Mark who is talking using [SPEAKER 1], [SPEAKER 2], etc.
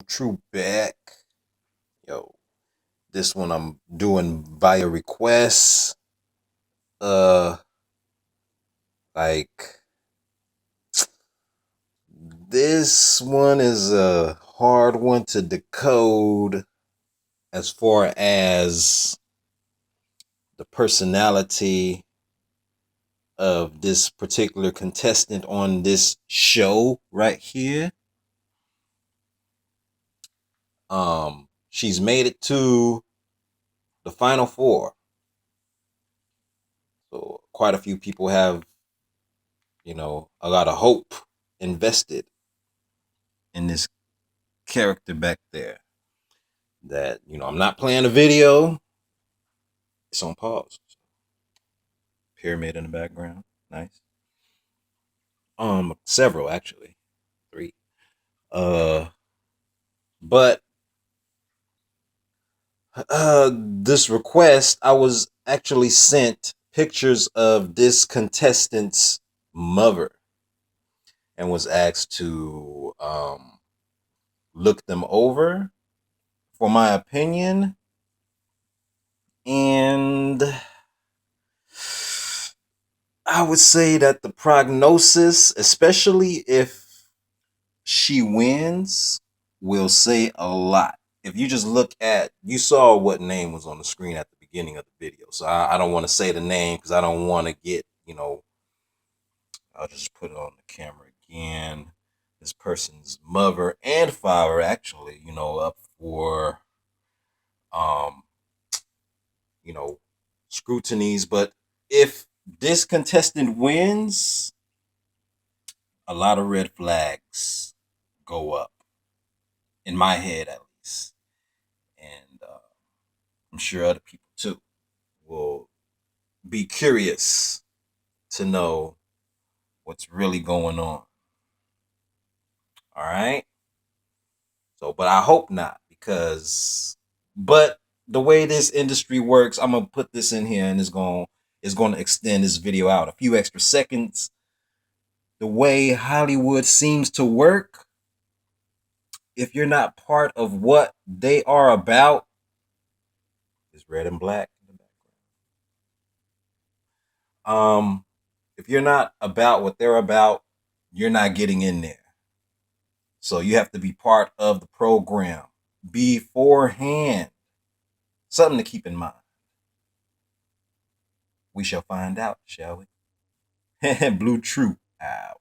[SPEAKER 1] True back. Yo, this one I'm doing via request. Uh like this one is a hard one to decode as far as the personality of this particular contestant on this show right here. She's made it to the final four. So quite a few people have, a lot of hope invested in this character back there. That, I'm not playing a video. It's on pause. Pyramid in the background. Nice. Several actually. Three. Uh but this request, I was actually sent pictures of this contestant's mother and was asked to look them over for my opinion. And I would say that the prognosis, especially if she wins, will say a lot. If you just look at, you saw what name was on the screen at the beginning of the video. So I don't want to say the name because I don't want to get, I'll just put it on the camera again. This person's mother and father actually, up for, um, you know, scrutinies. But if this contestant wins, a lot of red flags go up in my head, at least, and I'm sure other people too will be curious to know what's really going on. All right. So, but I hope not, but the way this industry works, I'm gonna put this in here, and it's going to extend this video out a few extra seconds. The way Hollywood seems to work, if you're not part of what they are about, is red and black in the background. If you're not about what they're about, you're not getting in there. So you have to be part of the program beforehand. Something to keep in mind. We shall find out, shall we? Blue Truu out.